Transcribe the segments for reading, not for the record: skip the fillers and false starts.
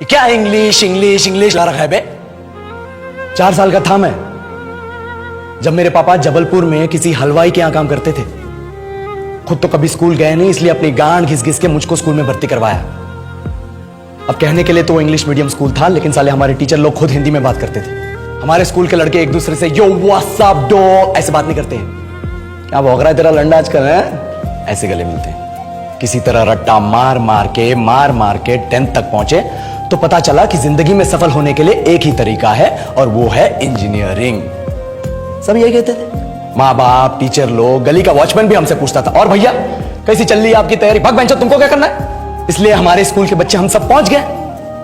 क्या English English English ला रखा है बे? 4 साल का था मैं जब मेरे पापा जबलपुर में किसी हलवाई के यहां काम करते थे। खुद तो कभी स्कूल गए नहीं, इसलिए अपनी गांड घिस घिस के मुझको स्कूल में भर्ती करवाया। अब कहने के लिए तो वो इंग्लिश मीडियम स्कूल था, लेकिन साले हमारे टीचर लोग खुद हिंदी में बात करते थे। हमारे स्कूल के लड़के एक दूसरे से यो व्हाट्स अप डो ऐसे बात नहीं करते हैं। क्या भौंक रहा है तेरा लंडा आजकल है? ऐसे गले मिलते हैं। किसी तरह रट्टा मार मार के 10th तक पहुंचे तो पता चला कि जिंदगी में सफल होने के लिए एक ही तरीका है और वो है इंजीनियरिंग। सब यही कहते थे। माँ बाप, टीचर लोग, गली का वॉचमैन भी हमसे पूछता था, और भैया कैसी चल रही है आपकी तैयारी? भग बेंचो, तुमको क्या करना है? इसलिए हमारे स्कूल के बच्चे हम सब पहुंच गए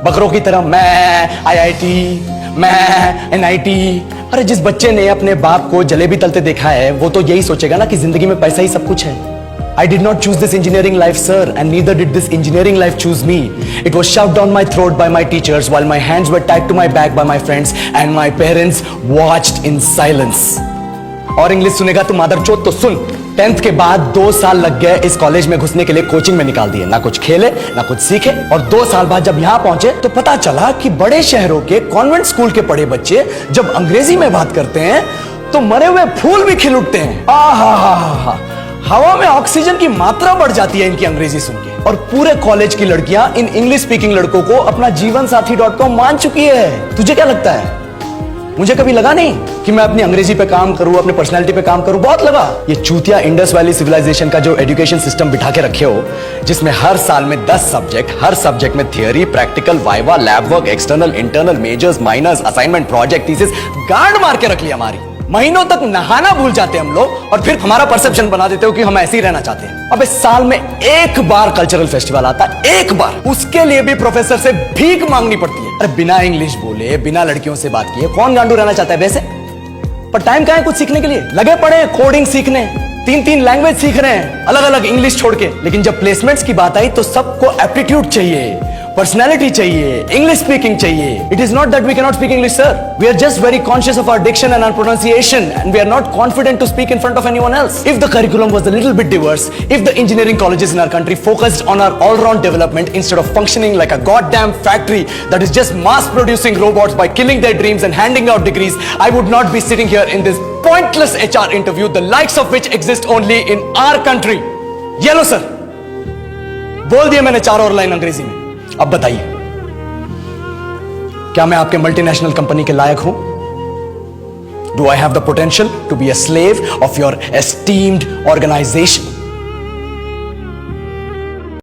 बकरों की तरह। मैं IIT, मैं NIT। अरे जिस बच्चे ने अपने बाप को जलेबी तलते देखा है वो तो यही सोचेगा ना कि जिंदगी में पैसा ही सब कुछ है। I did not choose this engineering life, sir, and neither did this engineering life choose me. It was shoved down my throat by my teachers while my hands were tied to my back by my friends and my parents watched in silence. और English सुनेगा तू मादरचोद तो सुन। 10th के बाद 2 साल लग गए इस कॉलेज में घुसने के लिए, कोचिंग में निकाल दिए। ना कुछ खेले ना कुछ सीखे, और 2 साल बाद जब यहां पहुंचे तो पता चला कि बड़े शहरों के कॉन्वेंट स्कूल के पढ़े बच्चे जब अंग्रेजी में बात करते हैं तो मरे हुए फूल भी खिल उठते हैं। आहा, हवा में ऑक्सीजन की मात्रा बढ़ जाती है इनकी अंग्रेजी सुन के। और पूरे कॉलेज की लड़कियां इन इंग्लिश स्पीकिंग लड़कों को अपना जीवन साथी .com मान चुकी है। तुझे क्या लगता है? मुझे कभी लगा नहीं कि मैं अपनी अंग्रेजी पे काम करूं, अपने पर्सनालिटी पे काम करूं। बहुत लगा। ये चूतिया इंडस वैली सिविलाइजेशन का जो एजुकेशन सिस्टम बिठा के रखे हो, जिसमें हर साल में 10 सब्जेक्ट, हर सब्जेक्ट में theory, practical, viva, lab work, external, internal, majors, minors, assignment, project, thesis, गांड मार के रख लिया हमारी। महीनों तक नहाना भूल जाते हैं हम लोग और फिर हमारा परसेप्शन बना देते हो कि हम ऐसे ही रहना चाहते हैं। अब इस साल में एक बार कल्चरल फेस्टिवल आता है, एक बार, उसके लिए भी प्रोफेसर से भीख मांगनी पड़ती है। अरे बिना इंग्लिश बोले, बिना लड़कियों से बात किए कौन गांडू रहना चाहता है वैसे? पर टाइम कहां है कुछ सीखने के लिए? लगे पड़े कोडिंग सीखने, 3 लैंग्वेज सीख रहे हैं, अलग अलग इंग्लिश छोड़ के। लेकिन जब प्लेसमेंट्स की बात आई तो सबको एप्टीट्यूड चाहिए, पर्सनैलिटी चाहिए, इंग्लिश स्पीकिंग चाहिए। It is not that we cannot speak English, sir. We are just very conscious of our diction and our pronunciation, and we are not confident to speak in front of anyone else. If the curriculum was a little bit diverse, if the engineering colleges in our country focused on our all-round development instead of functioning like a goddamn factory that is just mass-producing robots by killing their dreams and handing out degrees, I would not be sitting here in this pointless HR interview, the likes of which exist only in our country. Yellow, sir. बोल दिया मैंने 4 और line अंग्रेजी में। अब बताइए, क्या मैं आपके मल्टीनेशनल कंपनी के लायक हूं? Do I have the potential to be a slave of your esteemed organisation?